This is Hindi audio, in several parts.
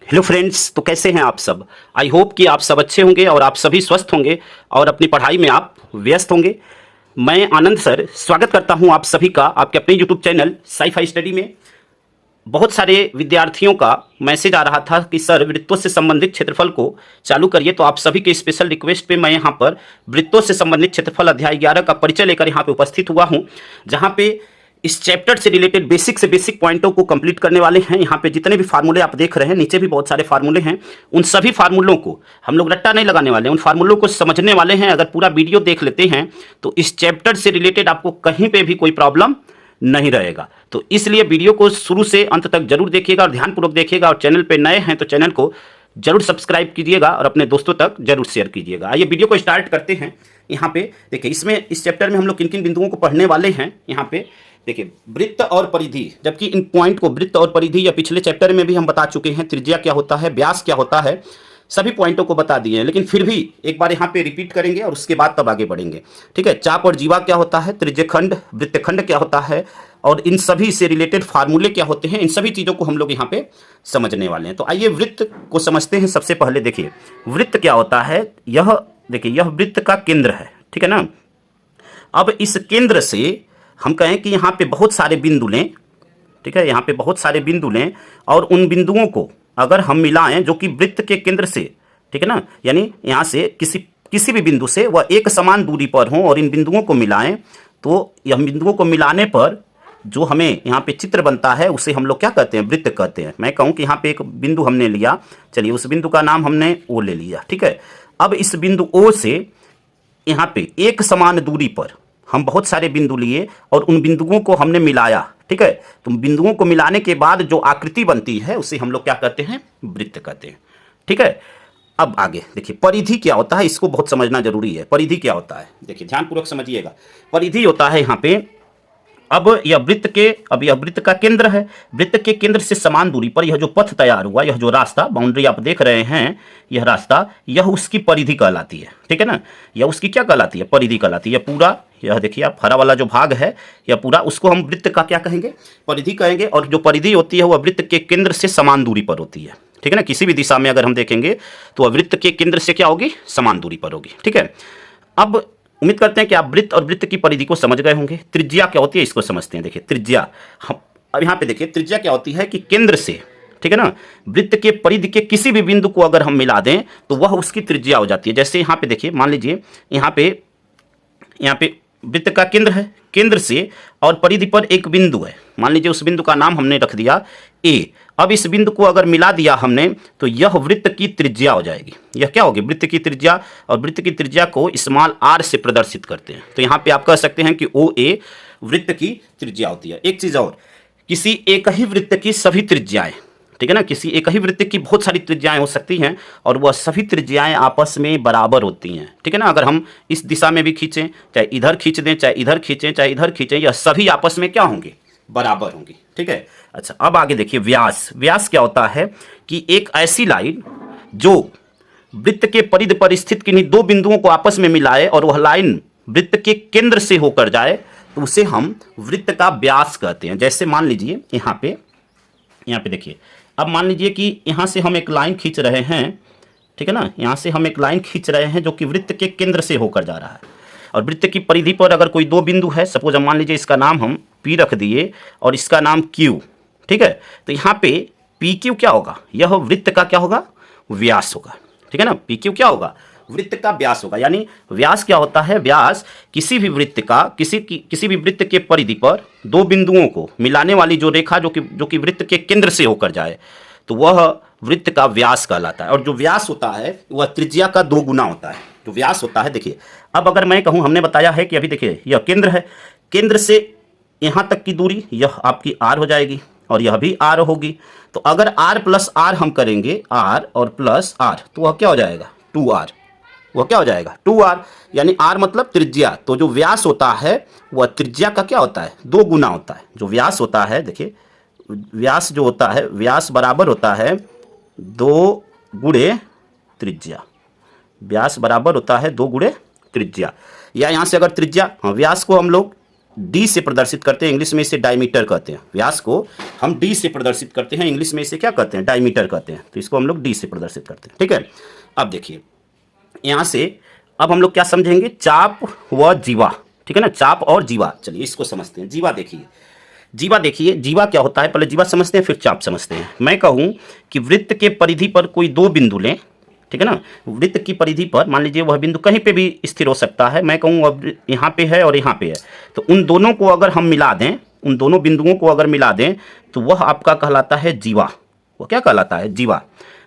हेलो फ्रेंड्स, तो कैसे हैं आप सब। आई होप कि आप सब अच्छे होंगे और आप सभी स्वस्थ होंगे और अपनी पढ़ाई में आप व्यस्त होंगे। मैं आनंद सर स्वागत करता हूं आप सभी का आपके अपने यूट्यूब चैनल साई-फाई स्टडी में। बहुत सारे विद्यार्थियों का मैसेज आ रहा था कि सर वृत्तों से संबंधित क्षेत्रफल को चालू करिए, तो आप सभी के स्पेशल रिक्वेस्ट पे मैं यहाँ पर वृत्तों से संबंधित क्षेत्रफल अध्याय 11 का परिचय लेकर यहाँ पे उपस्थित हुआ हूँ, जहाँ पे इस चैप्टर से रिलेटेड बेसिक से बेसिक पॉइंटों को कंप्लीट करने वाले हैं। यहाँ पे जितने भी फार्मूले आप देख रहे हैं, नीचे भी बहुत सारे फार्मूले हैं, उन सभी फार्मूलों को हम लोग रट्टा नहीं लगाने वाले हैं, उन फार्मूलों को समझने वाले हैं। अगर पूरा वीडियो देख लेते हैं तो इस चैप्टर से रिलेटेड आपको कहीं पे भी कोई प्रॉब्लम नहीं रहेगा। तो इसलिए वीडियो को शुरू से अंत तक जरूर देखिएगा और ध्यानपूर्वक देखिएगा। और चैनल पे नए हैं तो चैनल को जरूर सब्सक्राइब कीजिएगा और अपने दोस्तों तक जरूर शेयर कीजिएगा। आइए वीडियो को स्टार्ट करते हैं। यहाँ पे देखिए, इसमें इस चैप्टर में हम लोग किन किन बिंदुओं को पढ़ने वाले हैं। यहाँ पे देखिए, वृत्त और परिधि, जबकि इन पॉइंट को वृत्त और परिधि या पिछले चैप्टर में भी हम बता चुके हैं। त्रिज्या क्या होता है, व्यास क्या होता है, सभी पॉइंटों को बता दिए हैं, लेकिन फिर भी एक बार यहाँ पे रिपीट करेंगे और उसके बाद तब आगे बढ़ेंगे। ठीक है, चाप और जीवा क्या होता है, त्रिज्यखंड वृत्तखंड क्या होता है, और इन सभी से रिलेटेड फार्मूले क्या होते हैं, इन सभी चीज़ों को हम लोग यहाँ पे समझने वाले हैं। तो आइए वृत्त को समझते हैं। सबसे पहले देखिए, वृत्त क्या होता है। यह देखिए, यह वृत्त का केंद्र है, ठीक है ना। अब इस केंद्र से हम कहें कि यहाँ पे बहुत सारे बिंदु लें, ठीक है, यहाँ पे बहुत सारे बिंदु लें और उन बिंदुओं को अगर हम मिलाएं जो कि वृत्त के केंद्र से, ठीक है ना, यानी यहाँ से किसी भी बिंदु से वह एक समान दूरी पर हों और इन बिंदुओं को मिलाएं, तो यह बिंदुओं को मिलाने पर जो हमें यहाँ पे चित्र बनता है उसे हम लोग क्या कहते हैं, वृत्त कहते हैं। मैं कहूँ कि यहाँ पे एक बिंदु हमने लिया, चलिए उस बिंदु का नाम हमने ओ ले लिया, ठीक है। अब इस बिंदु ओ से यहाँ पे एक समान दूरी पर हम बहुत सारे बिंदु लिए और उन बिंदुओं को हमने मिलाया, ठीक है। तो बिंदुओं को मिलाने के बाद जो आकृति बनती है उसे हम लोग क्या कहते हैं, वृत्त कहते हैं, ठीक है। अब आगे देखिए, परिधि क्या होता है, इसको बहुत समझना जरूरी है। परिधि क्या होता है, देखिए ध्यानपूर्वक समझिएगा। परिधि होता है यहाँ पे, अब यह वृत्त का केंद्र है। वृत्त के केंद्र से समान दूरी पर यह जो पथ तैयार हुआ, यह जो रास्ता बाउंड्री आप देख रहे हैं, यह रास्ता, यह उसकी परिधि कहलाती है, ठीक है ना। यह उसकी क्या कहलाती है, परिधि कहलाती है। पूरा यह देखिए आप, हरा वाला जो भाग है यह पूरा, उसको हम वृत्त का क्या कहेंगे, परिधि कहेंगे। और जो परिधि होती है वह वृत्त के केंद्र से समान दूरी पर होती है, ठीक है ना। किसी भी दिशा में अगर हम देखेंगे तो वह वृत्त के केंद्र से क्या होगी, समान दूरी पर होगी, ठीक है। अब उम्मीद करते हैं कि आप वृत्त और वृत्त की परिधि को समझ गए होंगे। त्रिज्या क्या होती है, इसको समझते हैं। देखिए त्रिज्या, हम अब यहाँ पे देखिए, त्रिज्या क्या होती है कि केंद्र से, ठीक है ना, वृत्त के परिधि के किसी भी बिंदु को अगर हम मिला दें तो वह उसकी त्रिज्या हो जाती है। जैसे यहाँ पे देखिए, मान लीजिए यहाँ पे वृत्त का केंद्र है, केंद्र से और परिधि पर एक बिंदु है, मान लीजिए उस बिंदु का नाम हमने रख दिया ए। अब इस बिंदु को अगर मिला दिया हमने तो यह वृत्त की त्रिज्या हो जाएगी। यह क्या होगी, वृत्त की त्रिज्या। और वृत्त की त्रिज्या को स्मॉल आर से प्रदर्शित करते हैं। तो यहाँ पे आप कह सकते हैं कि ओ ए वृत्त की त्रिज्या होती है। एक चीज और, किसी एक ही वृत्त की सभी त्रिज्याएं, ठीक है ना, किसी एक ही वृत्त की बहुत सारी त्रिज्याएं हो सकती हैं और वह सभी त्रिज्याएं आपस में बराबर होती हैं, ठीक है ना। अगर हम इस दिशा में भी खींचें, चाहे इधर खींच दें, चाहे इधर खींचें, चाहे इधर खींचें, यह सभी आपस में क्या होंगे, बराबर होंगी, ठीक है। अच्छा, अब आगे देखिए, व्यास। व्यास क्या होता है कि एक ऐसी लाइन जो वृत्त के परिधि पर स्थित किन्हीं दो बिंदुओं को आपस में मिलाए और वह लाइन वृत्त के केंद्र से होकर जाए तो उसे हम वृत्त का व्यास कहते हैं। जैसे मान लीजिए यहाँ पे देखिए, अब मान लीजिए कि यहाँ से हम एक लाइन खींच रहे हैं, ठीक है ना, यहाँ से हम एक लाइन खींच रहे हैं जो कि वृत्त के केंद्र से होकर जा रहा है। और वृत्त की परिधि पर अगर कोई दो बिंदु है, सपोज हम मान लीजिए इसका नाम हम P रख दिए और इसका नाम Q, ठीक है। तो यहाँ पे PQ क्या होगा, यह वृत्त का क्या होगा, व्यास होगा, ठीक है ना। PQ क्या होगा, वृत्त का व्यास होगा। यानी व्यास क्या होता है, व्यास किसी भी वृत्त का, किसी भी वृत्त के परिधि पर दो बिंदुओं को मिलाने वाली जो रेखा जो कि वृत्त के केंद्र से होकर जाए तो वह वृत्त का व्यास कहलाता है। और जो व्यास होता है वह त्रिज्या का 2 गुना होता है, जो व्यास होता है। देखिए, अब अगर मैं कहूँ, हमने बताया है कि अभी देखिए यह केंद्र है, केंद्र से यहाँ तक की दूरी यह आपकी r हो जाएगी और यह भी r होगी। तो अगर r प्लस r हम करेंगे, r और प्लस r, तो वह क्या हो जाएगा, 2r। वह क्या हो जाएगा, 2r। यानी r मतलब त्रिज्या। तो जो व्यास होता है वह त्रिज्या का क्या होता है, 2 गुना होता है। जो व्यास होता है, देखिए व्यास जो होता है, व्यास बराबर होता है 2 गुणे त्रिज्या। व्यास बराबर होता है 2 गुणे त्रिज्या। या यहाँ से अगर त्रिज्या, हाँ, व्यास को हम लोग डी से प्रदर्शित करते हैं, इंग्लिश में इसे डायमीटर कहते हैं। व्यास को हम डी से प्रदर्शित करते हैं, इंग्लिश में इसे क्या कहते हैं, डायमीटर कहते हैं। तो इसको हम लोग डी से प्रदर्शित करते हैं, ठीक है। अब देखिए यहाँ से अब हम लोग क्या समझेंगे, चाप व जीवा, ठीक है ना, चाप और जीवा। चलिए इसको समझते हैं। जीवा देखिए, जीवा देखिए, जीवा क्या होता है, पहले जीवा समझते हैं फिर चाप समझते हैं। मैं कहूँ कि वृत्त के परिधि पर कोई दो बिंदु लें, ठीक है ना, वृत्त की परिधि पर मान लीजिए वह बिंदु कहीं पे भी स्थिर हो सकता है। मैं कहूँ अब यहाँ पे है और यहाँ पे है, तो उन दोनों को अगर हम मिला दें, उन दोनों बिंदुओं को अगर मिला दें तो वह आपका कहलाता है जीवा। वो क्या कहलाता है, जीवा।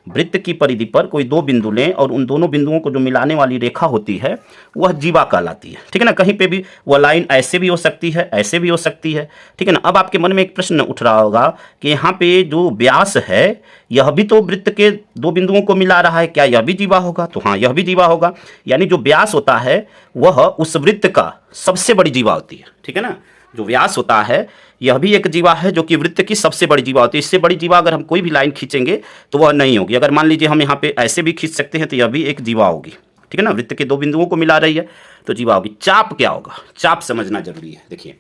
वृत्त की परिधि पर कोई दो बिंदु लें और उन दोनों बिंदुओं को जो मिलाने वाली रेखा होती है वह जीवा कहलाती है, ठीक है ना। कहीं पे भी वह लाइन ऐसे भी हो सकती है, ऐसे भी हो सकती है, ठीक है ना। अब आपके मन में एक प्रश्न उठ रहा होगा कि यहाँ पे जो व्यास है यह भी तो वृत्त के दो बिंदुओं को मिला रहा है, क्या यह भी जीवा होगा? तो हाँ, यह भी जीवा होगा। यानी जो व्यास होता है वह उस वृत्त का सबसे बड़ी जीवा होती है, ठीक है ना। जो व्यास होता है यह भी एक जीवा है जो कि वृत्त की सबसे बड़ी जीवा होती है। इससे बड़ी जीवा अगर हम कोई भी लाइन खींचेंगे तो वह नहीं होगी। अगर मान लीजिए हम यहाँ पे ऐसे भी खींच सकते हैं तो यह भी एक जीवा होगी, ठीक है ना। वृत्त के दो बिंदुओं को मिला रही है तो जीवा होगी। चाप क्या होगा, चाप समझना जरूरी है। देखिए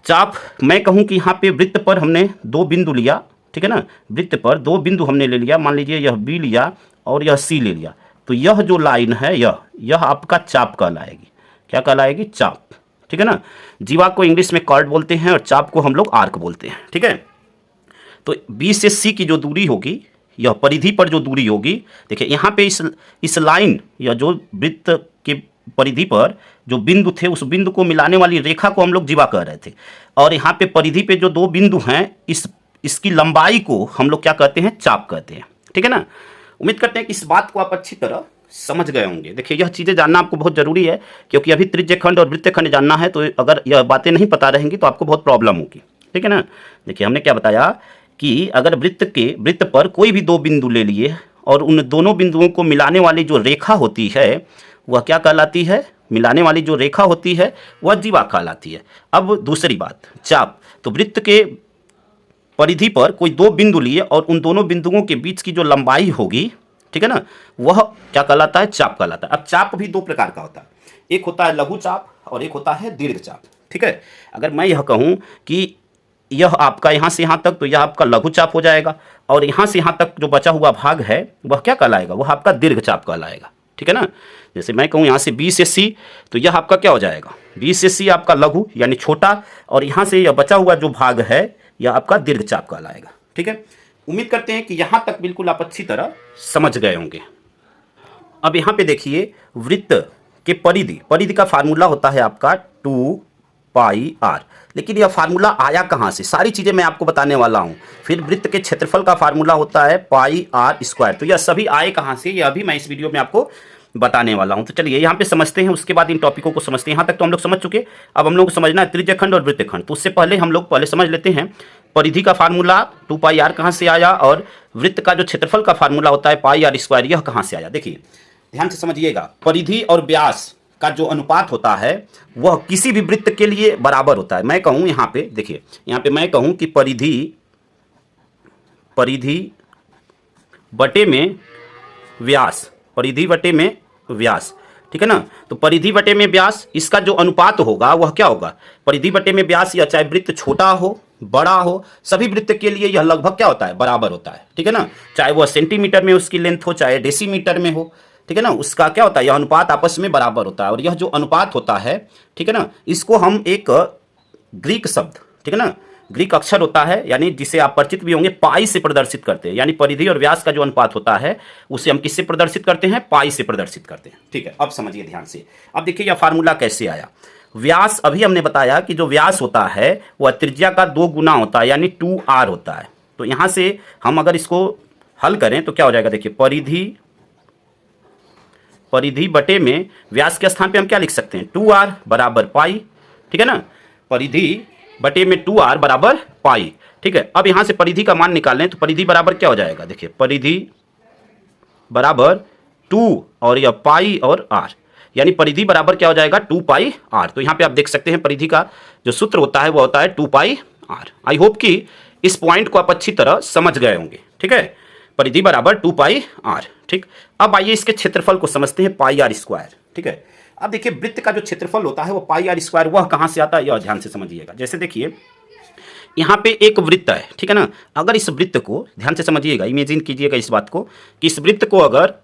चाप, मैं कहूँ कि यहाँ पे वृत्त पर हमने दो बिंदु लिया, ठीक है ना, वृत्त पर दो बिंदु हमने ले लिया, मान लीजिए यह बी लिया और यह सी ले लिया, तो यह जो लाइन है यह आपका चाप कहलाएगी। क्या कहलाएगी, चाप, ठीक है ना। जीवा को इंग्लिश में कॉर्ड बोलते हैं और चाप को हम लोग आर्क बोलते हैं, ठीक है। तो बी से सी की जो दूरी होगी, यह परिधि पर जो दूरी होगी, देखिए यहाँ पे इस लाइन या जो वृत्त के परिधि पर जो बिंदु थे उस बिंदु को मिलाने वाली रेखा को हम लोग जीवा कह रहे थे। और यहाँ पे परिधि पे जो दो बिंदु हैं इसकी लंबाई को हम लोग क्या कहते हैं, चाप कहते हैं, ठीक है ना। उम्मीद करते हैं कि इस बात को आप अच्छी तरह समझ गए होंगे। देखिए यह चीज़ें जानना आपको बहुत ज़रूरी है, क्योंकि अभी त्रिज्यखंड और वृत्तखंड जानना है, तो अगर यह बातें नहीं पता रहेंगी तो आपको बहुत प्रॉब्लम होगी, ठीक है ना। देखिए हमने क्या बताया कि अगर वृत्त पर कोई भी दो बिंदु ले लिए और उन दोनों बिंदुओं को मिलाने वाली जो रेखा होती है वह क्या कहलाती है, मिलाने वाली जो रेखा होती है वह जीवा कहलाती है। अब दूसरी बात, चाप, तो वृत्त के परिधि पर कोई दो बिंदु लिए और उन दोनों बिंदुओं के बीच की जो लंबाई होगी, ठीक है ना, वह क्या कहलाता है, चाप कहलाता है। अब चाप भी दो प्रकार का होता है, एक होता है लघु चाप और एक होता है दीर्घ चाप, ठीक है। अगर मैं यह कहूँ कि यह आपका यहाँ से यहाँ तक, तो यह आपका लघु चाप हो जाएगा, और यहाँ से यहाँ तक जो बचा हुआ भाग है वह क्या कहलाएगा, वह आपका दीर्घ चाप कहलाएगा, ठीक है ना। जैसे मैं कहूँ यहाँ से बी से सी, तो यह आपका क्या हो जाएगा, बी से सी आपका लघु यानी छोटा, और यहाँ से यह बचा हुआ जो भाग है यह आपका दीर्घ चाप कहलाएगा, ठीक है। उम्मीद करते हैं कि यहाँ तक बिल्कुल आप अच्छी तरह समझ गए होंगे। अब यहाँ पे देखिए वृत्त के परिधि का फार्मूला होता है आपका 2πr, लेकिन यह फार्मूला आया कहाँ से, सारी चीज़ें मैं आपको बताने वाला हूँ। फिर वृत्त के क्षेत्रफल का फार्मूला होता है πr², तो यह सभी आए कहाँ से, यह भी मैं इस वीडियो में आपको बताने वाला हूँ। तो चलिए यहाँ पे समझते हैं, उसके बाद इन टॉपिकों को समझते हैं। यहाँ तक तो हम लोग समझ चुके, अब हम लोग को समझना है त्रिज्यखंड और वृत्तखंड। तो उससे पहले हम लोग समझ लेते हैं परिधि का फार्मूला 2πr कहाँ से आया, और वृत्त का जो क्षेत्रफल का फार्मूला होता है πr² यह कहाँ से आया। देखिए ध्यान से समझिएगा, परिधि और व्यास का जो अनुपात होता है वह किसी भी वृत्त के लिए बराबर होता है। मैं कहूँ यहाँ पे, देखिए यहाँ पे मैं कहूँ कि परिधि बटे में व्यास, परिधि बटे में व्यास, ठीक है ना। तो परिधि बटे में व्यास, इसका जो अनुपात होगा वह क्या होगा, परिधि बटे में व्यास, या चाहे वृत्त छोटा हो बड़ा हो, सभी वृत्त के लिए यह लगभग क्या होता है, बराबर होता है, ठीक है ना। चाहे वह सेंटीमीटर में उसकी लेंथ हो, चाहे डेसीमीटर में हो, ठीक है ना, उसका क्या होता है, यह अनुपात आपस में बराबर होता है। और यह जो अनुपात होता है, ठीक है ना, इसको हम एक ग्रीक शब्द, ठीक है ना, ग्रीक अक्षर होता है, यानी जिसे आप परिचित भी होंगे, पाई से प्रदर्शित करते हैं। यानी परिधि और व्यास का जो अनुपात होता है उसे हम किससे प्रदर्शित करते हैं, पाई से प्रदर्शित करते हैं, ठीक है। अब समझिए ध्यान से। अब देखिए यह फार्मूला कैसे आया। व्यास, अभी हमने बताया कि जो व्यास होता है वह त्रिज्या का 2 गुना होता है, यानी 2r होता है। तो यहाँ से हम अगर इसको हल करें तो क्या हो जाएगा, देखिए परिधि बटे में व्यास के स्थान पे हम क्या लिख सकते हैं, 2r बराबर पाई, ठीक है ना। परिधि बटे में 2r बराबर पाई, ठीक है। अब यहाँ से परिधि का मान निकालें तो परिधि बराबर क्या हो जाएगा, देखिए परिधि बराबर 2 और यह पाई और r, यानी परिधि बराबर क्या हो जाएगा, 2πr। तो यहाँ पे आप देख सकते हैं परिधि का जो सूत्र होता है वो होता है 2πr। आई होप कि इस पॉइंट को आप अच्छी तरह समझ गए होंगे, ठीक है। परिधि बराबर 2πr, ठीक। अब आइए इसके क्षेत्रफल को समझते हैं, πr², ठीक है। अब देखिए वृत्त का जो क्षेत्रफल होता है वो पाई आर स्क्वायर, वह कहाँ से आता है यह ध्यान से समझिएगा। जैसे देखिए यहाँ पे एक वृत्त है, ठीक है ना, अगर इस वृत्त को ध्यान से समझिएगा, इमेजिन कीजिएगा इस बात को कि इस वृत्त को अगर,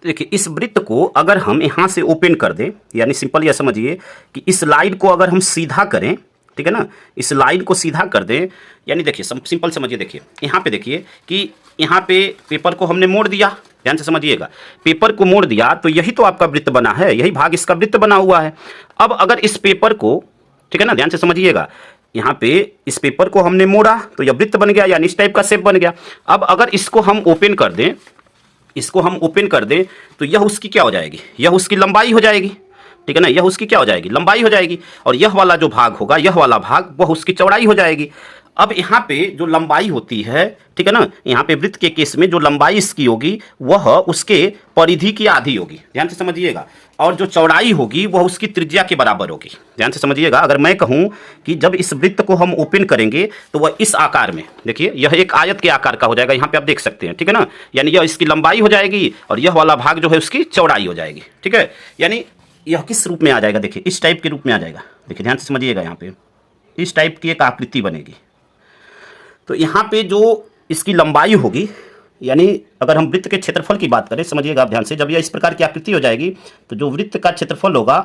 देखिए इस वृत्त को अगर हम यहाँ से ओपन कर दें, यानी सिंपल यह समझिए कि इस लाइन को अगर हम सीधा करें, ठीक है ना, इस लाइन को सीधा कर दें, यानी देखिए सिंपल समझिए, देखिए यहाँ पे देखिए कि यहाँ पे पेपर को हमने मोड़ दिया, ध्यान से समझिएगा, पेपर को मोड़ दिया तो यही तो आपका वृत्त बना है, यही भाग इसका वृत्त बना हुआ है। अब अगर इस पेपर को, ठीक है ना, ध्यान से समझिएगा, यहाँ पे इस पेपर को हमने मोड़ा तो यह वृत्त बन गया, यानी इस टाइप का शेप बन गया। अब अगर इसको हम ओपन कर दें, इसको हम ओपन कर दें तो यह उसकी क्या हो जाएगी, यह उसकी लंबाई हो जाएगी, ठीक है ना, यह उसकी क्या हो जाएगी, लंबाई हो जाएगी। और यह वाला जो भाग होगा, यह वाला भाग, वह उसकी चौड़ाई हो जाएगी। अब यहाँ पे जो लंबाई होती है, ठीक है ना, यहाँ पे वृत्त के केस में जो लंबाई इसकी होगी वह उसके परिधि की आधी होगी, ध्यान से समझिएगा, और जो चौड़ाई होगी वह उसकी त्रिज्या के बराबर होगी। ध्यान से समझिएगा, अगर मैं कहूँ कि जब इस वृत्त को हम ओपन करेंगे तो वह इस आकार में, देखिए यह एक आयत के आकार का हो जाएगा, यहाँ पे आप देख सकते हैं, ठीक है ना, यानी यह इसकी लंबाई हो जाएगी और यह वाला भाग जो है उसकी चौड़ाई हो जाएगी, ठीक है। यानी यह किस रूप में आ जाएगा, देखिए इस टाइप के रूप में आ जाएगा, देखिए ध्यान से समझिएगा, यहाँ पे इस टाइप की एक आकृति बनेगी। तो यहाँ पे जो इसकी लंबाई होगी, यानी अगर हम वृत्त के क्षेत्रफल की बात करें, समझिएगा आप ध्यान से, जब यह इस प्रकार की आकृति हो जाएगी तो जो वृत्त का क्षेत्रफल होगा,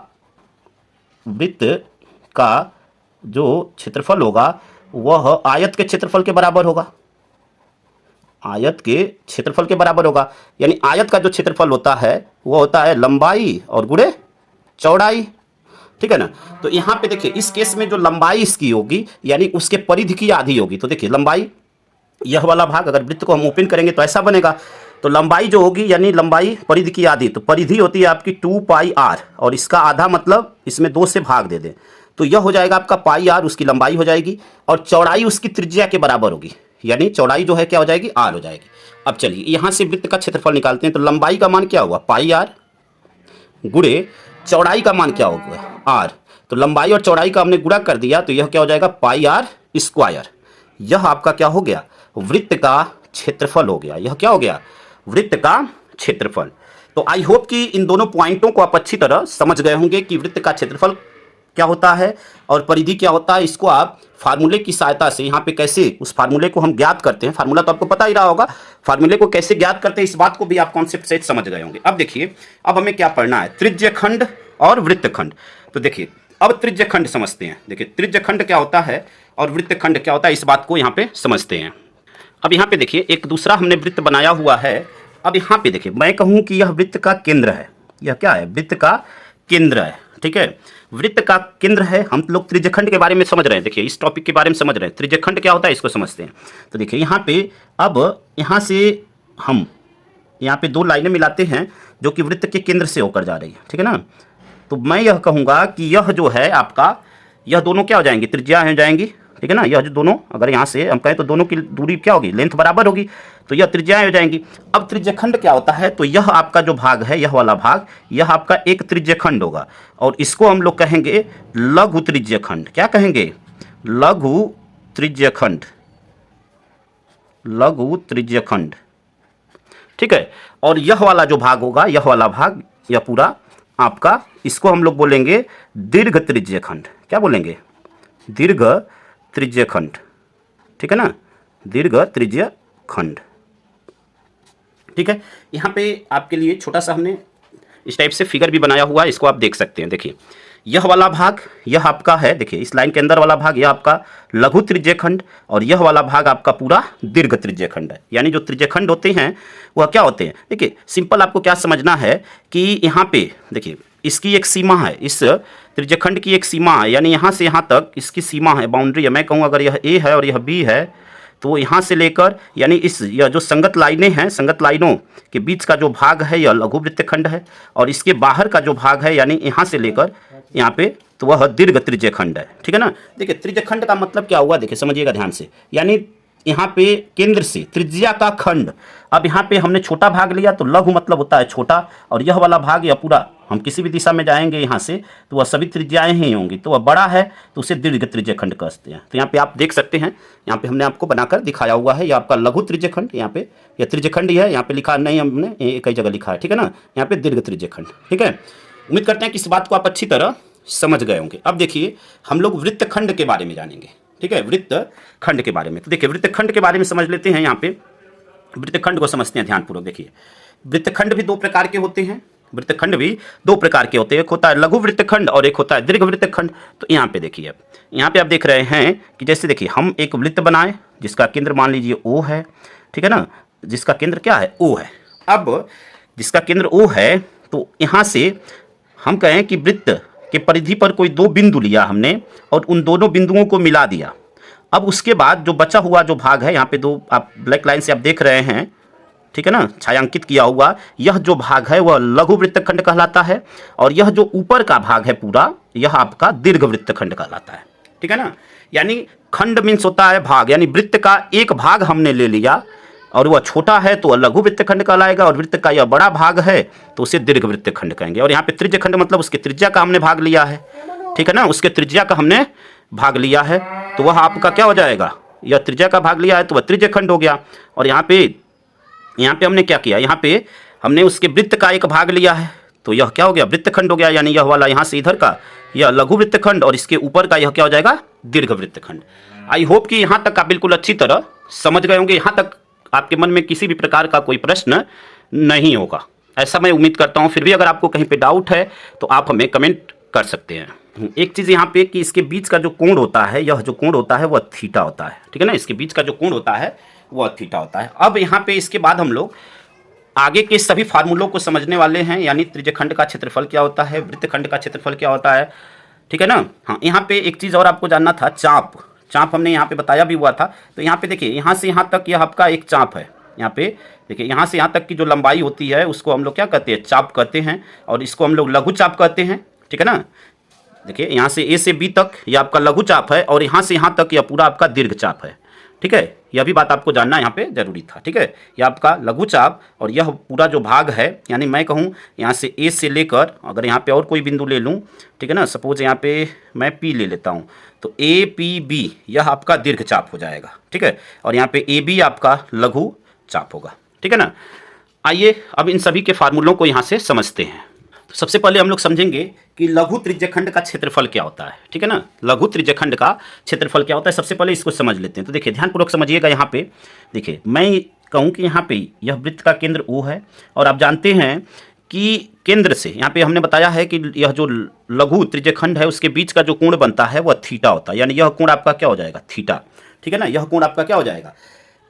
वृत्त का जो क्षेत्रफल होगा वह आयत के क्षेत्रफल के बराबर होगा, आयत के क्षेत्रफल के बराबर होगा। यानी आयत का जो क्षेत्रफल होता है वह होता है लंबाई और गुणे चौड़ाई, ठीक है ना। तो यहाँ पे देखिए इस केस में जो लंबाई इसकी होगी यानी उसके परिधि की आधी होगी। तो देखिए लंबाई, यह वाला भाग अगर वृत्त को हम ओपन करेंगे तो ऐसा बनेगा, तो लंबाई जो होगी यानी लंबाई परिधि की आधी, तो परिधि होती है आपकी 2 पाई आर और इसका आधा मतलब इसमें 2 से भाग दे दें तो यह हो जाएगा आपका पाई आर, उसकी लंबाई हो जाएगी, और चौड़ाई उसकी त्रिज्या के बराबर होगी, यानी चौड़ाई जो है क्या हो जाएगी, आर हो जाएगी। अब चलिए यहाँ से वृत्त का क्षेत्रफल निकालते हैं, तो लंबाई का मान क्या हुआ, पाई आर, गुणे चौड़ाई का मान क्या होगा, आर। तो लंबाई और चौड़ाई का हमने गुणा कर दिया तो यह क्या हो जाएगा, पाई आर स्क्वायर। यह आपका क्या हो गया, वृत्त का क्षेत्रफल हो गया। यह क्या हो गया, वृत्त का क्षेत्रफल। तो आई होप कि इन दोनों पॉइंटों को आप अच्छी तरह समझ गए होंगे कि वृत्त का क्षेत्रफल क्या होता है और परिधि क्या होता है। इसको आप फार्मूले की सहायता से यहाँ पे कैसे उस फार्मूले को हम ज्ञात करते हैं, फार्मूला तो आपको पता ही रहा होगा, फार्मूले को कैसे ज्ञात करते हैं इस बात को भी आप कॉन्सेप्ट से समझ गए होंगे। अब देखिए अब हमें क्या पढ़ना है, त्रिज्यखंड और वृत्तखंड। तो देखिए अब त्रिज्यखंड समझते हैं। देखिए त्रिज्यखंड क्या होता है और वृत्तखंड क्या होता है, इस बात को यहाँ पे समझते हैं। अब यहाँ पे देखिए एक दूसरा हमने वृत्त बनाया हुआ है। अब यहाँ पे देखिए मैं कहूँ कि यह वृत्त का केंद्र है, यह क्या है, वृत्त का केंद्र है, ठीक है, वृत्त का केंद्र है। हम लोग त्रिज्यखंड के बारे में समझ रहे हैं, देखिए इस टॉपिक के बारे में समझ रहे हैं, त्रिज्यखंड क्या होता है इसको समझते हैं। तो देखिए यहाँ पे अब यहाँ से हम यहाँ पे 2 लाइनें मिलाते हैं जो कि वृत्त के केंद्र से होकर जा रही है, ठीक है ना। तो मैं यह कहूँगा कि यह जो है आपका, यह दोनों क्या हो जाएंगी, त्रिज्या हो जाएंगी, ठीक है ना। यह जो दोनों अगर यहाँ से हम कहें तो दोनों की दूरी क्या होगी, लेंथ बराबर होगी, तो यह त्रिज्याएं हो जाएंगी। अब त्रिज्यखंड क्या होता है, तो यह आपका जो भाग है, यह वाला भाग, यह आपका एक त्रिज्यखंड होगा और इसको हम लोग कहेंगे लघु त्रिज्यखंड। क्या कहेंगे, लघु त्रिज्यखंड, लघु त्रिज्यखंड, ठीक है। और यह वाला जो भाग होगा, यह वाला भाग, यह पूरा आपका, इसको हम लोग बोलेंगे दीर्घ त्रिज्यखंड। क्या बोलेंगे, दीर्घ त्रिज्यखंड, ठीक है ना, दीर्घ त्रिज्यखंड, ठीक है। यहाँ पे आपके लिए छोटा सा हमने इस टाइप से फिगर भी बनाया हुआ है, इसको आप देख सकते हैं। देखिए यह वाला भाग यह आपका है, देखिए इस लाइन के अंदर वाला भाग यह आपका लघु त्रिज्यखंड और यह वाला भाग आपका पूरा दीर्घ त्रिज्यखंड है। यानी जो त्रिज्यखंड होते हैं वह क्या होते हैं, देखिए सिंपल आपको क्या समझना है कि यहाँ पे देखिए इसकी एक सीमा है, इस त्रिज्यखंड की एक सीमा है, यानी यहाँ से यहाँ तक इसकी सीमा है, बाउंड्री है। मैं कहूँ अगर यह ए है और यह बी है तो यहाँ से लेकर यानी इस यह जो संगत लाइनें हैं, संगत लाइनों के बीच का जो भाग है यह लघु वृत्तखंड है और इसके बाहर का जो भाग है यानी यहाँ से लेकर यहाँ पे तो वह दीर्घ त्रिज्यखंड है, ठीक है ना। देखिए त्रिज्यखंड का मतलब क्या हुआ, देखिए समझिएगा ध्यान से, यानी यहाँ पे केंद्र से त्रिज्या का खंड। अब यहाँ पे हमने छोटा भाग लिया तो लघु मतलब होता है छोटा, और यह वाला भाग या पूरा हम किसी भी दिशा में जाएंगे यहाँ से तो वह सभी त्रिज्याएं ही होंगी, तो वह बड़ा है तो उसे दीर्घ त्रिज्यखंड कहते हैं। तो यहाँ पे आप देख सकते हैं, यहाँ पे हमने आपको बनाकर दिखाया हुआ है, यह आपका लघु त्रिज्यखंड, यहाँ पे यह त्रिज्यखंड ही है, यहाँ पे लिखा नहीं हमने, कई जगह लिखा है, ठीक है ना, यहाँ पे दीर्घ त्रिज्यखंड, ठीक है। उम्मीद करते हैं कि इस बात को आप अच्छी तरह समझ गए होंगे। अब देखिए हम लोग वृत्तखंड के बारे में जानेंगे, ठीक है, वृत्तखंड के बारे में। तो देखिए वृत्तखंड के बारे में समझ लेते हैं। यहाँ पे वृत्तखंड को समझते हैं ध्यानपूर्वक। देखिए वृत्तखंड भी दो प्रकार के होते हैं, वृत्तखंड भी दो प्रकार के होते हैं, एक होता है लघु वृत्तखंड और एक होता है दीर्घ वृत्तखंड। तो यहाँ पे देखिए, यहाँ पे आप देख रहे हैं कि जैसे देखिए हम एक वृत्त बनाए जिसका केंद्र मान लीजिए O है, ठीक है ना, जिसका केंद्र क्या है, O है। अब जिसका केंद्र O है तो यहाँ से हम कहें कि वृत्त के परिधि पर कोई दो बिंदु लिया हमने और उन दोनों बिंदुओं को मिला दिया। अब उसके बाद जो बचा हुआ जो भाग है, यहाँ पे दो आप ब्लैक लाइन से आप देख रहे हैं, ठीक है ना, छायांकित किया हुआ, यह जो भाग है वह लघु वृत्तखंड कहलाता है और यह जो ऊपर का भाग है पूरा, यह आपका दीर्घ वृत्तखंड कहलाता है, ठीक है ना। यानी खंड मीन्स होता है भाग, यानी वृत्त का एक भाग हमने ले लिया और वह छोटा है तो लघु वृत्तखंड कहलाएगा और वृत्त का यह बड़ा भाग है तो उसे दीर्घ वृत्तखंड कहेंगे। और यहाँ पे त्रिज्यखंड मतलब उसके त्रिज्या का हमने भाग लिया है, ठीक है ना, उसके त्रिज्या का हमने भाग लिया है तो वह आपका क्या हो जाएगा, यह त्रिज्या का भाग लिया है तो वह त्रिज्यखंड हो गया। और यहाँ पे हमने क्या किया, यहाँ पे हमने उसके वृत्त का एक भाग लिया है तो यह क्या हो गया, वृत्तखंड हो गया। यानी यह वाला यहाँ से इधर का यह लघु वृत्तखंड और इसके ऊपर का यह क्या हो जाएगा, दीर्घ वृत्तखंड। आई होप कि यहाँ तक आप बिल्कुल अच्छी तरह समझ गए होंगे, यहाँ तक आपके मन में किसी भी प्रकार का कोई प्रश्न नहीं होगा, ऐसा मैं उम्मीद करता हूँ। फिर भी अगर आपको कहीं पे डाउट है तो आप हमें कमेंट कर सकते हैं। एक चीज़ यहाँ पे कि इसके बीच का जो कोण होता है, यह जो कोण होता है वह थीटा होता है, ठीक है ना, इसके बीच का जो कोण होता है वह थीटा होता है। अब यहाँ पे इसके बाद हम लोग आगे के सभी फार्मूलों को समझने वाले हैं, यानी त्रिज्यखंड का क्षेत्रफल क्या होता है, वृत्तखंड का क्षेत्रफल क्या होता है, ठीक है ना। हाँ, यहाँ पे एक चीज़ और आपको जानना था, चाप हमने यहाँ पे बताया भी हुआ था। तो यहाँ पे देखिए यहाँ से यहाँ तक यह आपका एक चाप है, यहाँ पे देखिए यहाँ से यहाँ तक की जो लंबाई होती है उसको हम लोग क्या कहते हैं, चाप कहते हैं और इसको हम लोग लघु चाप कहते हैं, ठीक है ना। देखिए यहाँ से A से B तक यह आपका लघु चाप है और यहाँ से यहाँ तक यह पूरा आपका दीर्घ चाप है, ठीक है। यह भी बात आपको जानना यहाँ पे जरूरी था, ठीक है। यह आपका लघु चाप और यह पूरा जो भाग है, यानी मैं कहूँ यहाँ से A से लेकर अगर यहाँ पे और कोई बिंदु ले लूँ, ठीक है ना, सपोज यहाँ पे मैं P ले लेता हूँ तो APB यह आपका दीर्घ चाप हो जाएगा, ठीक है, और यहाँ पे AB आपका लघु चाप होगा, ठीक है ना। आइए अब इन सभी के फार्मूलों को यहाँ से समझते हैं। तो सबसे पहले हम लोग समझेंगे कि लघु त्रिज्यखंड का क्षेत्रफल क्या होता है, ठीक है ना, लघु त्रिज्यखंड का क्षेत्रफल क्या होता है, सबसे पहले इसको समझ लेते हैं। तो देखिए ध्यानपूर्वक समझिएगा। यहाँ पे देखिए मैं कहूँ कि यहाँ पे यह वृत्त का केंद्र O है और आप जानते हैं कि केंद्र से यहाँ पे हमने बताया है कि यह जो लघु त्रिज्यखंड है उसके बीच का जो कोण बनता है वह थीटा होता है, यानी यह कोण आपका क्या हो जाएगा, थीटा, ठीक है ना, यह कोण आपका क्या हो जाएगा,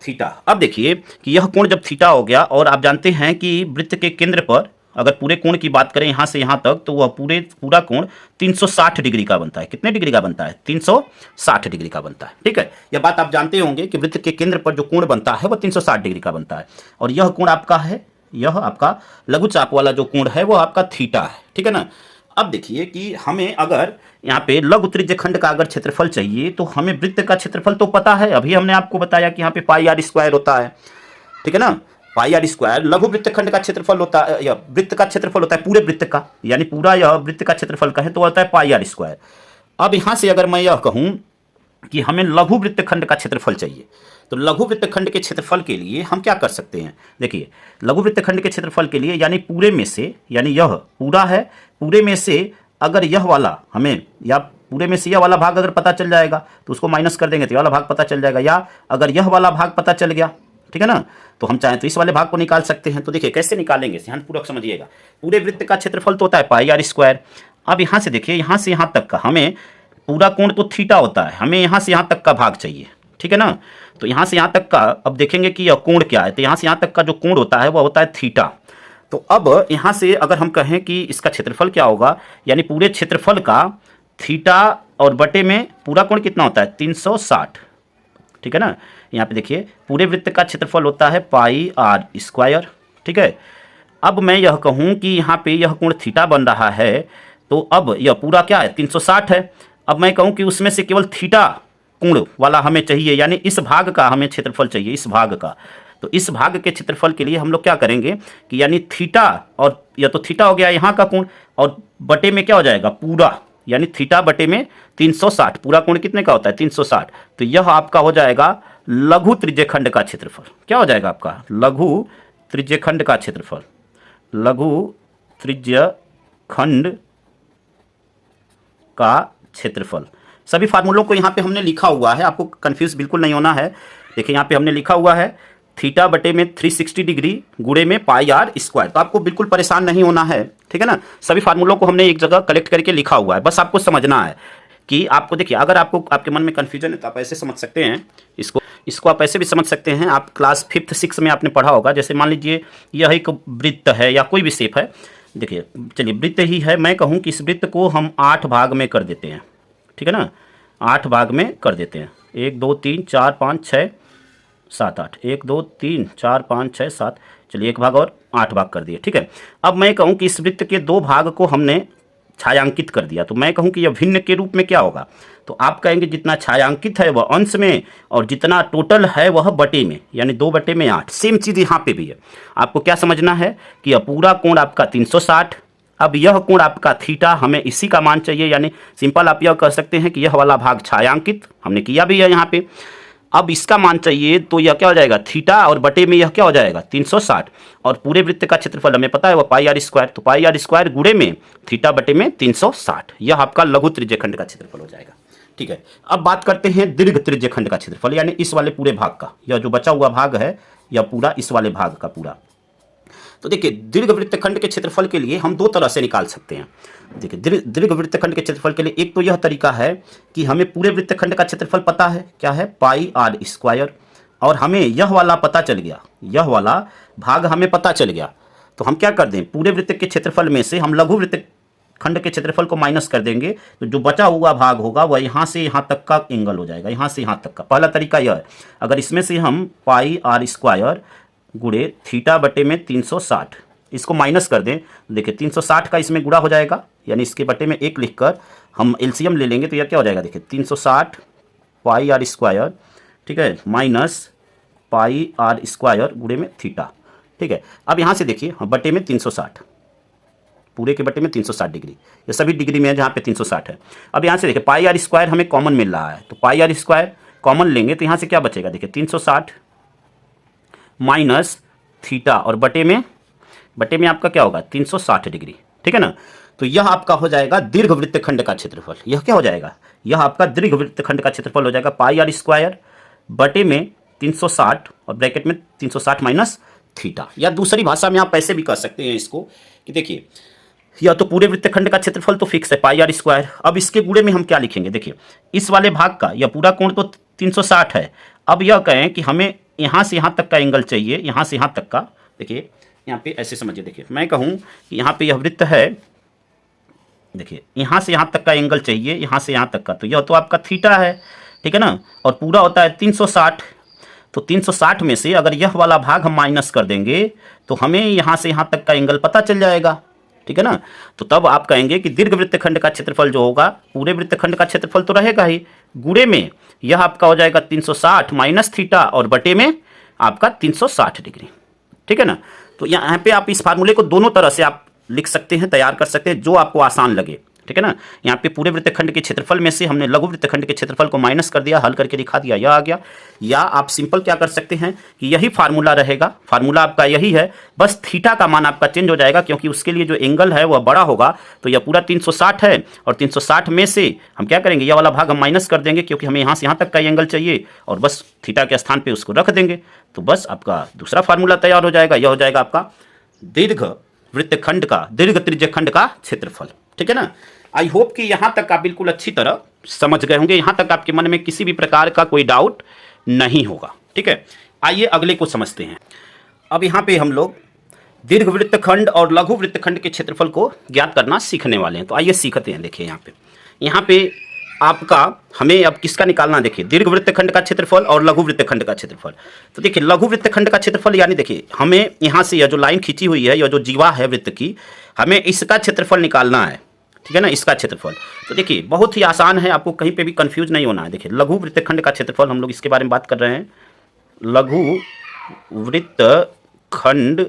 थीटा। अब देखिए कि यह कोण जब थीटा हो गया और आप जानते हैं कि वृत्त के केंद्र पर अगर पूरे कोण की बात करें यहाँ से यहाँ तक तो वह पूरा कोण 360 डिग्री का बनता है। कितने डिग्री का बनता है, 360 डिग्री का बनता है, ठीक है। यह बात आप जानते होंगे कि वृत्त के केंद्र पर जो कोण बनता है वह 360 डिग्री का बनता है और यह कोण आपका है, यह आपका लघु चाप वाला जो कोण है वह आपका थीटा है, ठीक है ना। अब देखिए कि हमें अगर यहाँ पे लघु त्रिज्यखंड का अगर क्षेत्रफल चाहिए तो हमें वृत्त का क्षेत्रफल तो पता है, अभी हमने आपको बताया कि यहाँ पे पाई r स्क्वायर होता है, ठीक है ना, पाई r स्क्वायर लघु वृत्तखंड का क्षेत्रफल होता है, या वृत्त का क्षेत्रफल होता है पूरे वृत्त का, यानी पूरा यह वृत्त का क्षेत्रफल का है तो होता है पाई r स्क्वायर। अब यहाँ से अगर मैं यह कहूँ कि हमें लघु वृत्तखंड का क्षेत्रफल चाहिए तो लघु वृत्तखंड के क्षेत्रफल के लिए हम क्या कर सकते हैं, देखिए लघु वृत्तखंड के क्षेत्रफल के लिए यानी पूरे में से, यानी यह पूरा है, पूरे में से अगर यह वाला हमें, या पूरे में से यह वाला भाग अगर पता चल जाएगा तो उसको माइनस कर देंगे तो यह वाला भाग पता चल जाएगा, या अगर यह वाला भाग पता चल गया, ठीक है ना, तो हम चाहें तो इस वाले भाग को निकाल सकते हैं। तो देखिए कैसे निकालेंगे, ध्यानपूर्वक समझिएगा। पूरे वृत्त का क्षेत्रफल तो होता है पाई r स्क्वायर। अब यहाँ से देखिए यहाँ से यहाँ तक का हमें पूरा कोण तो थीटा होता है, हमें यहाँ से यहाँ तक का भाग चाहिए, ठीक है ना। तो यहाँ से यहाँ तक का अब देखेंगे कि यह कोण क्या है, तो यहाँ से यहाँ तक का जो कोण होता है वह होता है थीटा। तो अब यहाँ से अगर हम कहें कि इसका क्षेत्रफल क्या होगा, यानी पूरे क्षेत्रफल का थीटा और बटे में पूरा कोण कितना होता है 360, ठीक है ना। यहाँ पे देखिए पूरे वृत्त का क्षेत्रफल होता है पाई r स्क्वायर, ठीक है। अब मैं यह कहूँ कि यहाँ पे यह कोण थीटा बन रहा है तो अब यह पूरा क्या है 360 है। अब मैं कहूँ कि उसमें से केवल थीटा कोण वाला हमें चाहिए, यानी इस भाग का हमें क्षेत्रफल चाहिए, इस भाग का। तो इस भाग के क्षेत्रफल के लिए हम लोग क्या करेंगे कि यानी थीटा, और यह तो थीटा हो गया यहाँ का कोण, और बटे में क्या हो जाएगा पूरा, यानी थीटा बटे में 360, पूरा कोण कितने का होता है 360। तो यह आपका हो जाएगा लघु त्रिज्यखंड का क्षेत्रफल। क्या हो जाएगा आपका लघु त्रिज्यखंड का क्षेत्रफल, लघु त्रिज्यखंड खंड का क्षेत्रफल। सभी फार्मूलों को यहाँ पे हमने लिखा हुआ है, आपको कंफ्यूज बिल्कुल नहीं होना है। देखिए यहाँ पे हमने लिखा हुआ है थीटा बटे में 360 डिग्री गुणे में पाई आर स्क्वायर। तो आपको बिल्कुल परेशान नहीं होना है, ठीक है ना। सभी फार्मूलों को हमने एक जगह कलेक्ट करके लिखा हुआ है, बस आपको समझना है कि आपको, देखिए अगर आपको आपके मन में कन्फ्यूजन है तो आप ऐसे समझ सकते हैं इसको आप ऐसे भी समझ सकते हैं। आप क्लास 5th 6th में आपने पढ़ा होगा, जैसे मान लीजिए यह एक वृत्त है या कोई भी शेप है। देखिए चलिए वृत्त ही है, मैं कहूँ कि इस वृत्त को हम 8 भाग में कर देते हैं, ठीक है ना। 8 भाग में कर देते हैं, 1 2 3 4 5 6 7 8, 1 2 3 4 5 6 7, चलिए 1 भाग और 8 भाग कर दिए, ठीक है। अब मैं कहूँ कि इस वृत्त के 2 भाग को हमने छायांकित कर दिया, तो मैं कहूँ कि यह भिन्न के रूप में क्या होगा, तो आप कहेंगे जितना छायांकित है वह अंश में और जितना टोटल है वह बटे में, यानी 2 बटे में 8। सेम चीज़ यहाँ पे भी है। आपको क्या समझना है कि यह पूरा कोण आपका 360, अब यह कोण आपका थीटा, हमें इसी का मान चाहिए, यानी सिंपल आप यह कह सकते हैं कि यह वाला भाग छायांकित हमने किया भी है यहाँ पे। अब इसका मान चाहिए तो यह क्या हो जाएगा थीटा, और बटे में यह क्या हो जाएगा 360, और पूरे वृत्त का क्षेत्रफल हमें पता है वह पाई आर स्क्वायर, तो पाई आर स्क्वायर गुणे में थीटा बटे में 360, यह आपका लघु त्रिज्यखंड का क्षेत्रफल हो जाएगा, ठीक है। अब बात करते हैं दीर्घ त्रिज्यखंड का क्षेत्रफल, यानी इस वाले पूरे भाग का, यह जो बचा हुआ भाग है यह पूरा इस वाले भाग का पूरा। तो देखिए दीर्घ वृत्तखंड के क्षेत्रफल के लिए हम 2 तरह से निकाल सकते हैं। देखिए दीर्घ वृत्तखंड के क्षेत्रफल के लिए एक तो यह तरीका है कि हमें पूरे वृत्तखंड का क्षेत्रफल पता है, क्या है पाई आर स्क्वायर, और हमें यह वाला पता चल गया, यह वाला भाग हमें पता चल गया, तो हम क्या कर दें पूरे वृत्त के क्षेत्रफल में से हम लघु वृत्तखंड के क्षेत्रफल को माइनस कर देंगे, तो जो बचा हुआ भाग होगा वह यहाँ से यहाँ तक का एंगल हो जाएगा, यहाँ से यहाँ तक का। पहला तरीका यह है, अगर इसमें से हम पाई आर स्क्वायर गुणे थीटा बटे में 360 इसको माइनस कर दें, देखिए 360 का इसमें गुणा हो जाएगा, यानी इसके बटे में 1 लिखकर हम एलसीएम ले लेंगे, तो यह क्या हो जाएगा, देखिए 360 पाई आर स्क्वायर, ठीक है, माइनस पाई आर स्क्वायर गुणे में थीटा, ठीक है। अब यहाँ से देखिए बटे में 360, पूरे के बटे में 360 डिग्री, ये सभी डिग्री में है जहाँ पे 360 है। अब यहाँ से देखिए पाई आर स्क्वायर हमें कॉमन मिल रहा है, तो पाई आर स्क्वायर कॉमन लेंगे तो यहाँ से क्या बचेगा, देखिए 360 माइनस थीटा, और बटे में आपका क्या होगा 360 डिग्री, ठीक है ना। तो यह आपका हो जाएगा दीर्घ वृत्तखंड का क्षेत्रफल। यह क्या हो जाएगा, यह आपका दीर्घ वृत्तखंड का क्षेत्रफल हो जाएगा पाई आर स्क्वायर बटे में 360 और ब्रैकेट में 360 माइनस थीटा। या दूसरी भाषा में आप ऐसे भी कर सकते हैं इसको कि देखिए या तो पूरे वृत्तखंड का क्षेत्रफल तो फिक्स है पाई आर स्क्वायर, अब इसके गुणे में हम क्या लिखेंगे, देखिए इस वाले भाग का यह पूरा कोण तो 360 है। अब यह कहें कि हमें यहाँ से यहाँ तक का एंगल चाहिए, यहाँ से यहाँ तक का, देखिए यहाँ पे ऐसे समझिए, देखिए मैं कहूँ कि यहाँ पे यह वृत्त है, देखिए यहाँ से यहाँ तक का एंगल चाहिए, यहाँ से यहाँ तक का, तो यह तो आपका थीटा है, ठीक है ना, और पूरा होता है 360, तो 360 में से अगर यह वाला भाग हम माइनस कर देंगे तो हमें यहाँ से यहाँ तक का एंगल पता चल जाएगा, ठीक है ना। तो तब आप कहेंगे कि दीर्घ वृत्तखंड का क्षेत्रफल जो होगा पूरे वृत्तखंड का क्षेत्रफल तो रहेगा ही, गुणे में यह आपका हो जाएगा 360 माइनस थीटा और बटे में आपका 360 डिग्री, ठीक है ना। तो यहाँ पे आप इस फार्मूले को दोनों तरह से आप लिख सकते हैं, तैयार कर सकते हैं, जो आपको आसान लगे, ठीक है ना। यहाँ पे पूरे वृत्तखंड के क्षेत्रफल में से हमने लघु वृत्तखंड के क्षेत्रफल को माइनस कर दिया, हल करके दिखा दिया, यह आ गया। या आप सिंपल क्या कर सकते हैं कि यही फार्मूला रहेगा, फार्मूला आपका यही है, बस थीटा का मान आपका चेंज हो जाएगा, क्योंकि उसके लिए जो एंगल है वह बड़ा होगा। तो यह पूरा 360 है और 360 में से हम क्या करेंगे, यह वाला भाग हम माइनस कर देंगे, क्योंकि हमें यहाँ से यहाँ तक का एंगल चाहिए, और बस थीटा के स्थान पर उसको रख देंगे, तो बस आपका दूसरा फार्मूला तैयार हो जाएगा। यह हो जाएगा आपका दीर्घ वृत्तखंड का, दीर्घ त्रिज्यखंड का क्षेत्रफल, ठीक है ना। आई होप कि यहाँ तक आप बिल्कुल अच्छी तरह समझ गए होंगे, यहाँ तक आपके मन में किसी भी प्रकार का कोई डाउट नहीं होगा, ठीक है। आइए अगले को समझते हैं। अब यहाँ पे हम लोग दीर्घ वृत्तखंड और लघु वृत्तखंड के क्षेत्रफल को ज्ञात करना सीखने वाले हैं। तो आइए सीखते हैं। देखिए यहाँ पे आपका हमें अब किसका निकालना, देखिए दीर्घ वृत्तखंड का क्षेत्रफल और लघु वृत्तखंड का क्षेत्रफल। तो देखिए लघु वृत्तखंड का क्षेत्रफल यानी देखिए हमें यहाँ से यह जो लाइन खींची हुई है, यह जो जीवा है वृत्त की, हमें इसका क्षेत्रफल निकालना है, ठीक है ना, इसका क्षेत्रफल। तो देखिए बहुत ही आसान है, आपको कहीं पे भी कंफ्यूज नहीं होना है। देखिए लघु वृत्तखंड का क्षेत्रफल, हम लोग इसके बारे में बात कर रहे हैं, लघु वृत्तखंड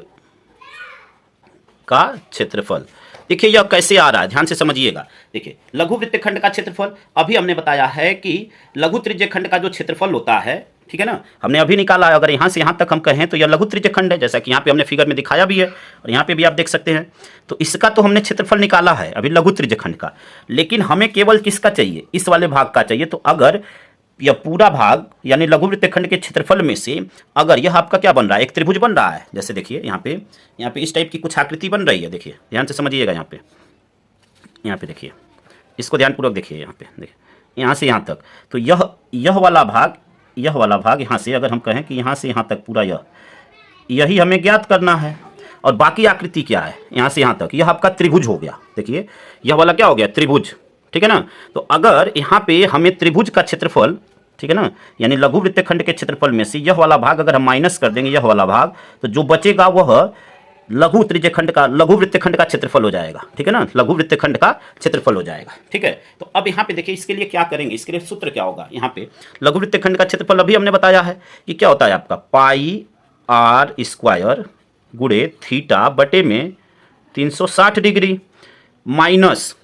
का क्षेत्रफल। देखिए यह कैसे आ रहा है, ध्यान से समझिएगा। देखिए लघु वृत्तखंड का क्षेत्रफल, अभी हमने बताया है कि लघु त्रिज्यखंड का जो क्षेत्रफल होता है, ठीक है ना। हमने अभी निकाला, अगर यहाँ से यहाँ तक हम कहें तो यह लघु त्रिज्यखंड है, जैसा कि यहाँ पे हमने फिगर में दिखाया भी है और यहाँ पे भी आप देख सकते हैं। तो इसका तो हमने क्षेत्रफल निकाला है अभी लघु त्रिज्यखंड का, लेकिन हमें केवल किसका चाहिए, इस वाले भाग का चाहिए। तो अगर यह पूरा भाग यानी लघु वृत्तखंड के क्षेत्रफल में से अगर यह आपका क्या बन रहा है, एक त्रिभुज बन रहा है, जैसे देखिए यहाँ पे इस टाइप की कुछ आकृति बन रही है, देखिए ध्यान से समझिएगा। यहाँ पे देखिए, इसको ध्यानपूर्वक देखिए, यहाँ पे देखिए, यहाँ से यहाँ तक। तो यह वाला भाग यहाँ से अगर हम कहें कि यहाँ से यहाँ तक पूरा यही हमें ज्ञात करना है। और बाकी आकृति क्या है, यहाँ से यहाँ तक, यह आपका त्रिभुज हो गया। देखिए यह वाला क्या हो गया, त्रिभुज, ठीक है ना। तो अगर यहाँ पे हमें त्रिभुज का क्षेत्रफल, ठीक है ना, यानी लघु वृत्तखंड के क्षेत्रफल में से यह वाला भाग अगर हम माइनस कर देंगे यह वाला भाग, तो जो बचेगा वह लघु वृत्तखंड का क्षेत्रफल हो जाएगा, ठीक है ना, लघु वृत्तखंड का क्षेत्रफल हो जाएगा, ठीक है। तो अब यहाँ पे देखिए इसके लिए क्या करेंगे, इसके लिए सूत्र क्या होगा, यहाँ पे लघु वृत्तखंड का क्षेत्रफल अभी हमने बताया है कि क्या होता है आपका पाई आर स्क्वायर गुणे थीटा बटे में 360 डिग्री माइनस,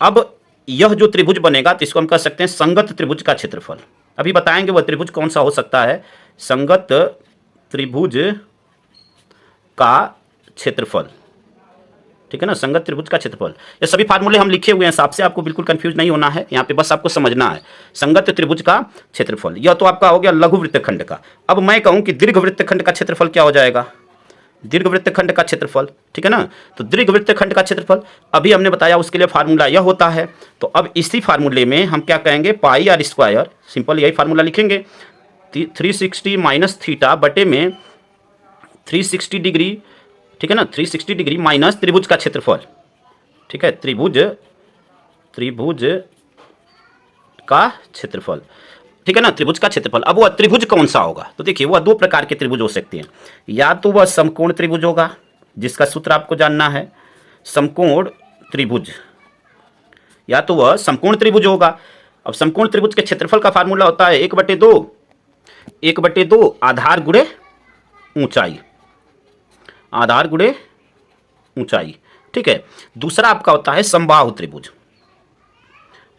अब यह जो त्रिभुज बनेगा तो इसको हम कह सकते हैं संगत त्रिभुज का क्षेत्रफल। अभी बताएंगे वह त्रिभुज कौन सा हो सकता है, संगत त्रिभुज का क्षेत्रफल, ठीक है ना, संगत त्रिभुज का क्षेत्रफल। ये सभी फार्मूले हम लिखे हुए हैं साफ से, आपको बिल्कुल कंफ्यूज नहीं होना है, यहाँ पे बस आपको समझना है संगत त्रिभुज का क्षेत्रफल। यह तो आपका हो गया लघु वृत्तखंड का। अब मैं कहूँ कि दीर्घ वृत्तखंड का क्षेत्रफल क्या हो जाएगा, दीर्घ वृत्तखंड का क्षेत्रफल, ठीक है ना। तो दीर्घ वृत्तखंड का क्षेत्रफल अभी हमने बताया, उसके लिए फार्मूला यह होता है। तो अब इसी फार्मूले में हम क्या कहेंगे, पाई आर स्क्वायर, सिंपल यही फार्मूला लिखेंगे, 360 माइनस थीटा बटे में 360 डिग्री, ठीक है ना, 360 डिग्री माइनस त्रिभुज का क्षेत्रफल, ठीक है, त्रिभुज का क्षेत्रफल, ठीक है ना, त्रिभुज का क्षेत्रफल। अब वह त्रिभुज कौन सा होगा, तो देखिए वह दो प्रकार के त्रिभुज हो सकते हैं, या तो वह समकोण त्रिभुज होगा जिसका सूत्र आपको जानना है, समकोण त्रिभुज, या तो वह समकोण त्रिभुज होगा। अब समकोण त्रिभुज के क्षेत्रफल का फार्मूला होता है 1/2 आधार गुणे ऊंचाई, आधार गुणे ऊंचाई, ठीक है। दूसरा आपका होता है समबाहु त्रिभुज,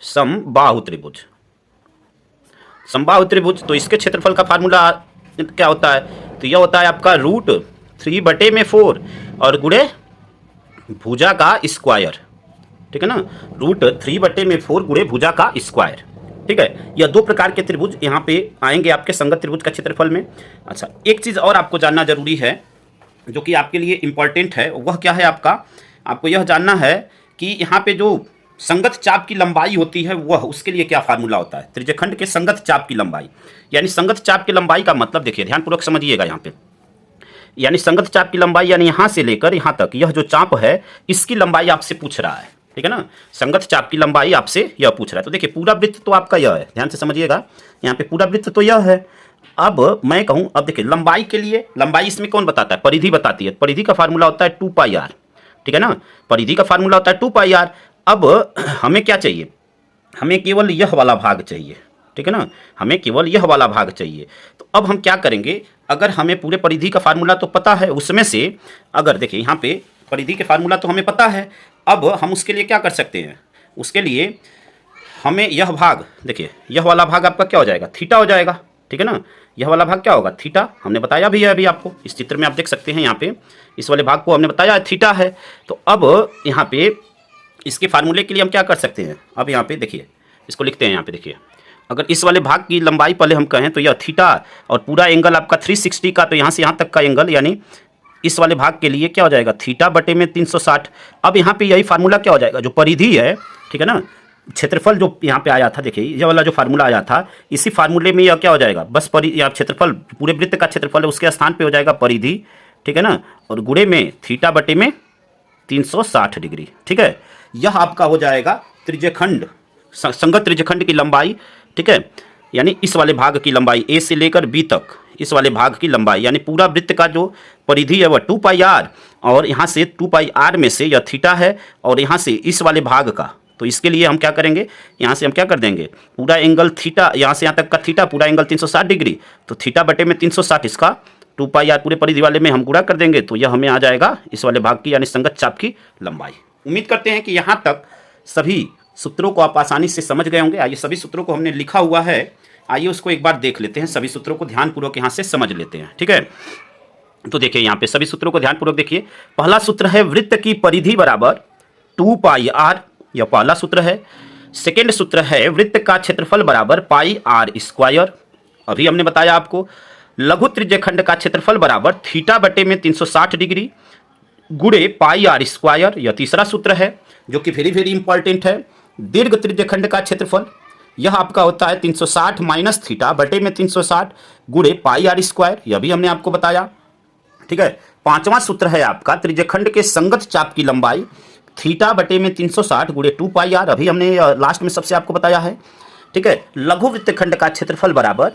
समबाहु त्रिभुज। तो इसके क्षेत्रफल का फार्मूला क्या होता है, तो यह होता है आपका √3/4 और गुणे भुजा का स्क्वायर, ठीक है ना, √3/4 गुणे भुजा का स्क्वायर, ठीक है। यह दो प्रकार के त्रिभुज यहाँ पे आएंगे आपके संगत त्रिभुज का क्षेत्रफल में। अच्छा, एक चीज़ और आपको जानना जरूरी है जो कि आपके लिए इम्पॉर्टेंट है, वह क्या है आपको यह जानना है कि यहाँ पे जो संगत चाप की लंबाई होती है वह, उसके लिए क्या फार्मूला होता है, त्रिज्यखंड के संगत चाप की लंबाई। यानी संगत चाप की लंबाई का मतलब देखिए ध्यानपूर्वक समझिएगा यहाँ पे, यानी संगत चाप की लंबाई यानी यहाँ से लेकर यहाँ तक यह जो चाप है इसकी लंबाई आपसे पूछ रहा है, ठीक है ना, संगत चाप की लंबाई आपसे यह पूछ रहा है। तो देखिए पूरा वृत्त तो आपका यह है, ध्यान से समझिएगा, यहाँ पे पूरा वृत्त तो यह है। अब मैं कहूँ, अब देखिए लंबाई के लिए, लंबाई इसमें कौन बताता है, परिधि बताती है, परिधि का फार्मूला होता है 2πr, ठीक है ना, परिधि का फार्मूला होता है 2πr। अब हमें क्या चाहिए, हमें केवल यह वाला भाग चाहिए, ठीक है ना, हमें केवल यह वाला भाग चाहिए। तो अब हम क्या करेंगे, अगर हमें पूरे परिधि का फार्मूला तो पता है, उसमें से अगर देखिए यहाँ पे परिधि के फार्मूला तो हमें पता है, अब हम उसके लिए क्या कर सकते हैं, उसके लिए हमें यह भाग, देखिए यह वाला भाग आपका क्या हो जाएगा, थीटा हो जाएगा, ठीक है ना, यह वाला भाग क्या होगा, थीटा, हमने बताया भी है अभी आपको, इस चित्र में आप देख सकते हैं, यहाँ पे इस वाले भाग को हमने बताया थीटा है। तो अब यहाँ पे इसके फार्मूले के लिए हम क्या कर सकते हैं, अब यहाँ पे देखिए इसको लिखते हैं, यहाँ पे देखिए अगर इस वाले भाग की लंबाई पहले हम कहें तो यह थीटा और पूरा एंगल आपका 360 का, तो यहाँ से यहाँ तक का एंगल यानी इस वाले भाग के लिए क्या हो जाएगा, थीटा बटे में 360। अब यहाँ पे यही फार्मूला क्या हो जाएगा, जो परिधि है, ठीक है ना, क्षेत्रफल जो यहाँ पे आया था, देखिए ये वाला जो फार्मूला आया था, इसी फार्मूले में यह क्या हो जाएगा, बस या क्षेत्रफल पूरे वृत्त का क्षेत्रफल है उसके स्थान पे हो जाएगा परिधि, ठीक है ना, और गुणे में थीटा बटे में 360 डिग्री, ठीक है। यह आपका हो जाएगा त्रिज्यखंड, संगत त्रिज्यखंड की लंबाई, ठीक है, यानी इस वाले भाग की लंबाई ए से लेकर बी तक, इस वाले भाग की लंबाई यानी पूरा वृत्त का जो परिधि है वह 2πr, और यहाँ से 2πr में से यह थीटा है और यहाँ से इस वाले भाग का, तो इसके लिए हम क्या करेंगे, यहाँ से हम क्या कर देंगे, पूरा एंगल थीटा, यहाँ से यहाँ तक का थीटा, पूरा एंगल 360 डिग्री, तो थीटा बटे में 360, इसका 2πr पूरे परिधि वाले में हम गुणा कर देंगे, तो यह हमें आ जाएगा इस वाले भाग की यानी संगत चाप की लंबाई। उम्मीद करते हैं कि यहाँ तक सभी सूत्रों को आप आसानी से समझ गए होंगे। आइए सभी सूत्रों को हमने लिखा हुआ है आइए उसको एक बार देख लेते हैं, सभी सूत्रों को ध्यानपूर्वक यहाँ से समझ लेते हैं। ठीक है, तो देखिए यहाँ पे सभी सूत्रों को ध्यानपूर्वक देखिए। पहला सूत्र है वृत्त की परिधि बराबर 2 पाई आर, यह पहला सूत्र है। सेकेंड सूत्र है वृत्त का क्षेत्रफल बराबर पाई आर स्क्वायर, अभी हमने बताया आपको। लघु त्रिज्यखंड का क्षेत्रफल बराबर थीटा बटे में 360 डिग्री गुणे पाई आर स्क्वायर, यह तीसरा सूत्र है जो कि वेरी वेरी इंपॉर्टेंट है। दीर्घ त्रिज्यखंड का क्षेत्रफल यह आपका होता है 360 माइनस थीटा बटे में 360 गुणे पाई आर स्क्वायर, यह भी हमने आपको बताया। ठीक है, पांचवा सूत्र है आपका त्रिज्यखंड के संगत चाप की लंबाई थीटा बटे में 360 गुणे 2 पाई आर, अभी हमने लास्ट में सबसे आपको बताया है। ठीक है, लघु वृत्तखंड का क्षेत्रफल बराबर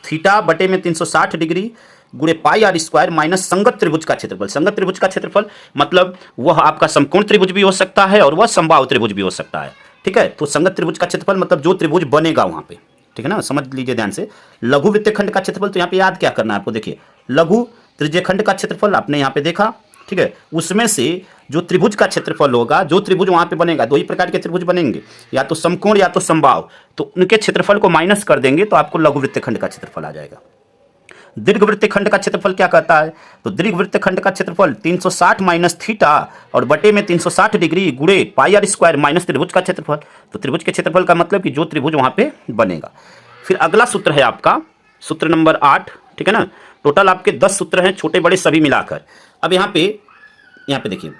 थीटा बटे में 360 डिग्री गुणे पाई आर स्क्वायर माइनस संगत त्रिभुज का क्षेत्रफल। संगत त्रिभुज का क्षेत्रफल मतलब वह आपका समकोण त्रिभुज भी हो सकता है और वह समबाहु त्रिभुज भी हो सकता है। ठीक है, तो संगत त्रिभुज का क्षेत्रफल मतलब जो त्रिभुज बनेगा वहां पे, ठीक है ना, समझ लीजिए ध्यान से। लघु वृत्तखंड का क्षेत्रफल तो यहाँ पे याद क्या करना है आपको, देखिए लघु त्रिज्यखंड का क्षेत्रफल आपने यहाँ पे देखा, ठीक है, उसमें से जो त्रिभुज का क्षेत्रफल होगा, जो त्रिभुज वहां पे बनेगा, दो ही प्रकार के त्रिभुज बनेंगे, या तो समकोण या तो समबाहु, तो उनके क्षेत्रफल को माइनस कर देंगे तो आपको लघु वृत्तखंड का क्षेत्रफल आ जाएगा। दीर्घ वृत्तखंड का क्षेत्रफल क्या कहता है, तो दीर्घ वृत्तखंड का क्षेत्रफल 360 माइनस थीटा और बटे में 360 डिग्री गुणे पाई आर स्क्वायर माइनस त्रिभुज का क्षेत्रफल, तो त्रिभुज के क्षेत्रफल का मतलब कि जो त्रिभुज वहां पे बनेगा। फिर अगला सूत्र है आपका सूत्र नंबर 8, ठीक है ना, टोटल आपके 10 सूत्र हैं छोटे बड़े सभी मिलाकर। अब यहाँ पे देखिए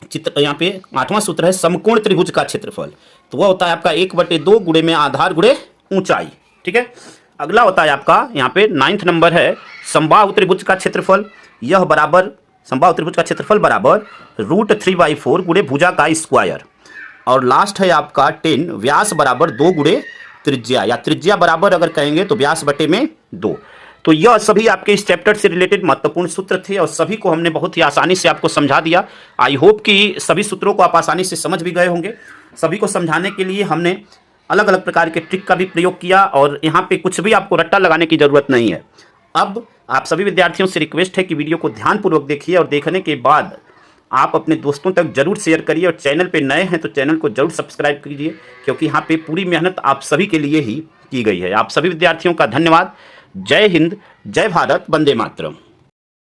चित्र, यहाँ पे 8वां सूत्र है समकोण त्रिभुज का क्षेत्रफल, तो वह होता है आपका 1/2 गुणे में आधार गुणे ऊंचाई। ठीक है, अगला होता है आपका यहाँ पे 9th नंबर है समबाहु त्रिभुज का क्षेत्रफल, यह बराबर समबाहु त्रिभुज का क्षेत्रफल बराबर √3/4 गुणे भुजा का स्क्वायर। और लास्ट है आपका 10 व्यास बराबर 2 गुणे त्रिज्या, या त्रिज्या बराबर अगर कहेंगे तो व्यास बटे में 2। तो यह सभी आपके इस चैप्टर से रिलेटेड महत्वपूर्ण सूत्र थे और सभी को हमने बहुत ही आसानी से आपको समझा दिया। आई होप कि सभी सूत्रों को आप आसानी से समझ भी गए होंगे। सभी को समझाने के लिए हमने अलग अलग प्रकार के ट्रिक का भी प्रयोग किया और यहाँ पे कुछ भी आपको रट्टा लगाने की ज़रूरत नहीं है। अब आप सभी विद्यार्थियों से रिक्वेस्ट है कि वीडियो को ध्यानपूर्वक देखिए और देखने के बाद आप अपने दोस्तों तक जरूर शेयर करिए और चैनल पे नए हैं तो चैनल को जरूर सब्सक्राइब कीजिए, क्योंकि यहाँ पे पूरी मेहनत आप सभी के लिए ही की गई है। आप सभी विद्यार्थियों का धन्यवाद। जय हिंद, जय भारत, वंदे मातरम।